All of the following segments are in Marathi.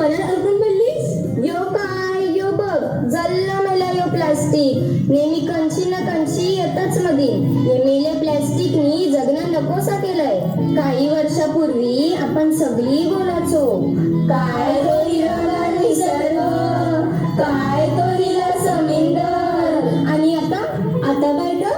कलर अडकून पडलीस? यो काय यो बघ जल्ला मेला यो प्लास्टिक नेहमी कंची ना कंची येतच मधी हे मेले प्लास्टिकनी जगणं नकोसा केलंय. काही वर्षापूर्वी आपण सगळी बोलायचो काय तो हिरवा निसर्ग काय तो हिला समुद्र आणि आता काय ग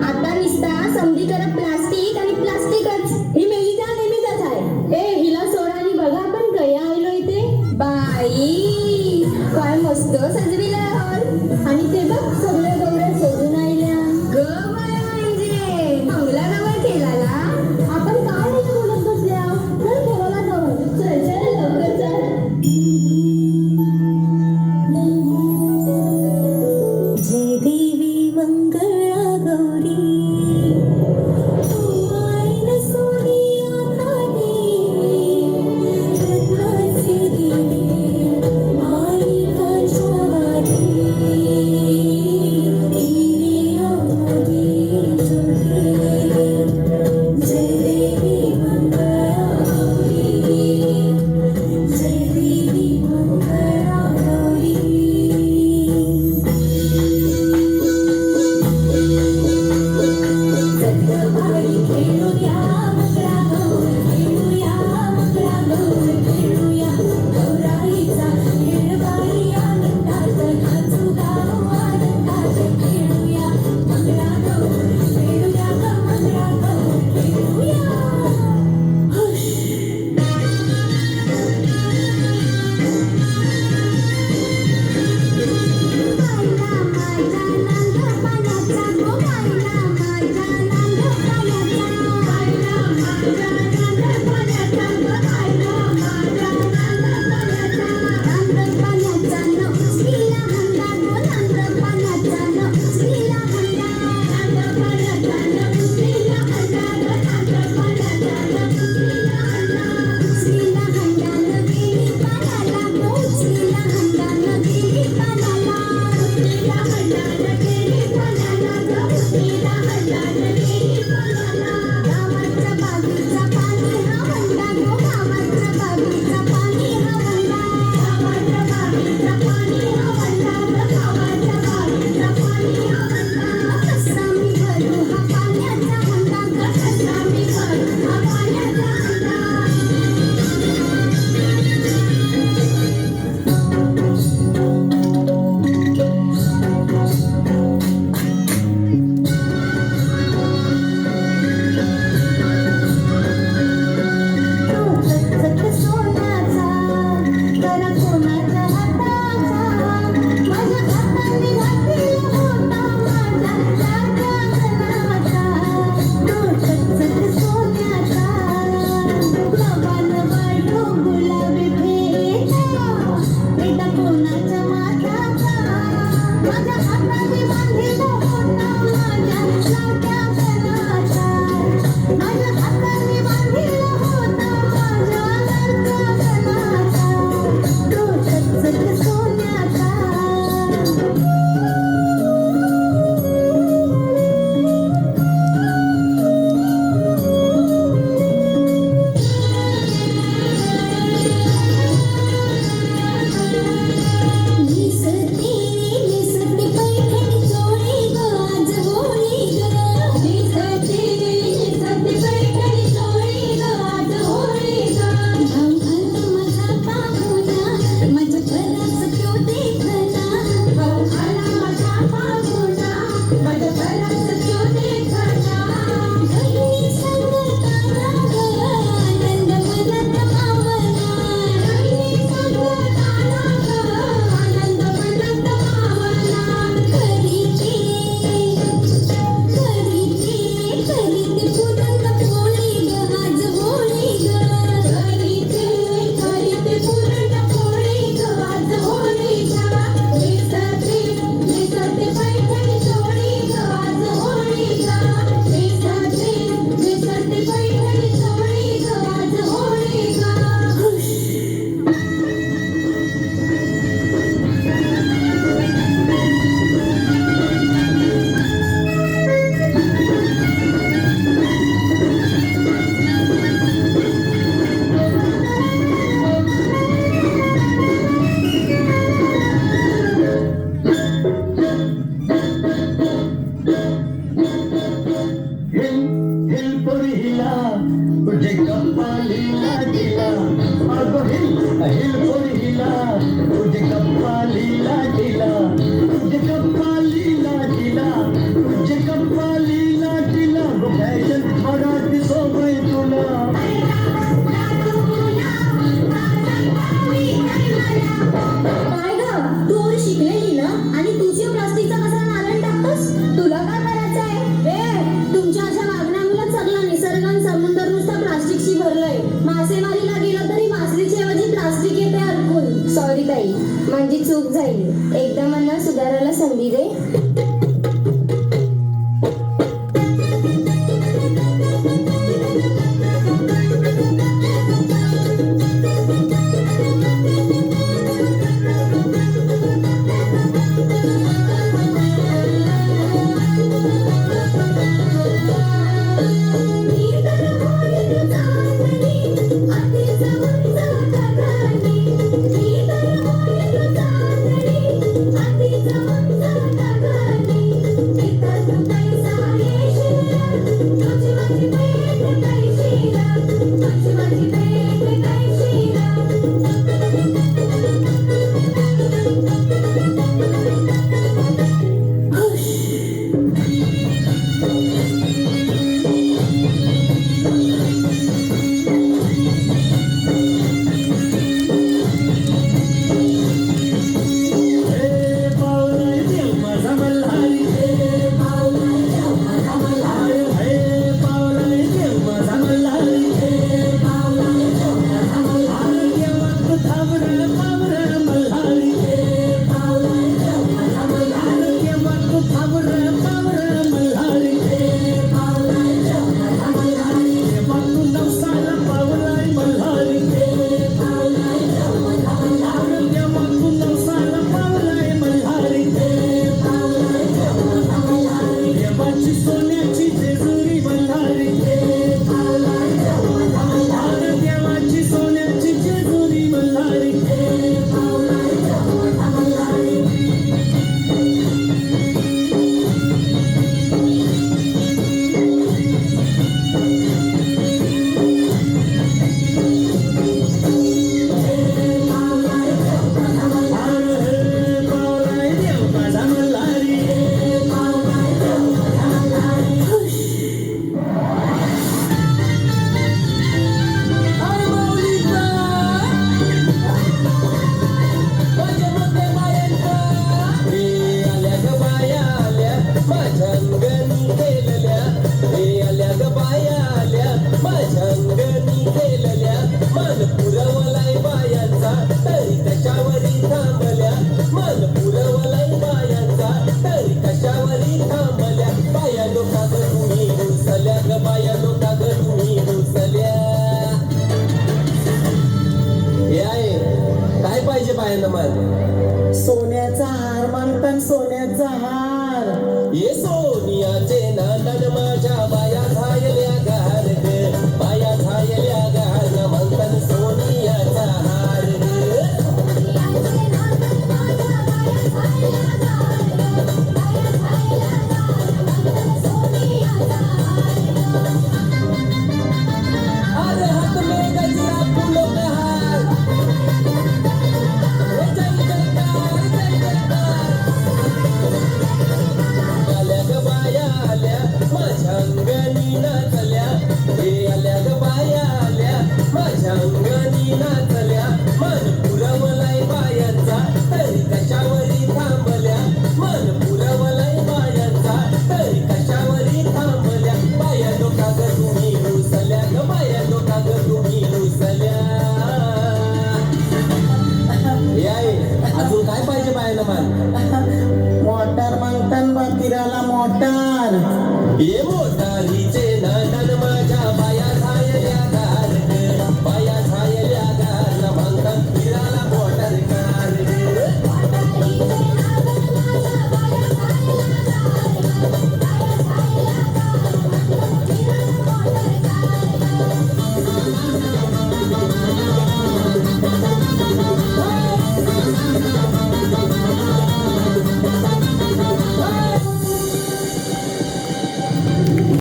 आता निसता समधी करत प्लास्टिक आणि प्लास्टिकच. ही मेली त्या नेहमीच आहे. ए हिला सोडा आणि बघा आपण कया आलो इथे. बाई काय मस्त सजविला हॉल आणि ते बघ सगळ्या गौऱ्या सजून आल्या ग बाया म्हणजे मंगला नवर केलाला. आपण काय नाही बोलत बसल्या. चल ठेवायला जाऊ. चल चल लवकर चल. हिला अगं हिल फोर हिला तुझे गप्पा लीला ढिला तुझे गप्पा लीला ढिला तुझे गप्पा लीला ढिला फॅशन मराठी सोबय तुला काय ग तू एवढी शिकलेली ना आणि तुझी प्लास्टिकचा कसा नारण टाकतोस तुला काय करायचं आहे तुमच्या अशा वागण्यामुळे सगळा निसर्ग आणि समुद्र नुसता प्लास्टिकशी भरलंय मासेमारीला गेलं तरी मासलीच्या ऐवजी प्लास्टिक येते अडकून सॉरी ताई माझी चूक झाली एकदा मला सुधारायला संधी दे सोन्याचा हार मागतात सोन्याचा हार ये सोनियाचे नांदन माझ्या बाया झायल्या गार ग बाया झायल्या गार म्हणतात सोनियाचा हार अरे हाथ में गजरा फूलों का हार जय जयकार जय जयकार आल्या ग बाया आल्या माझ्या अंगणी नाचल्या हे आल्या ग बाया आल्या माझ्या अंगणी नाचल्या मन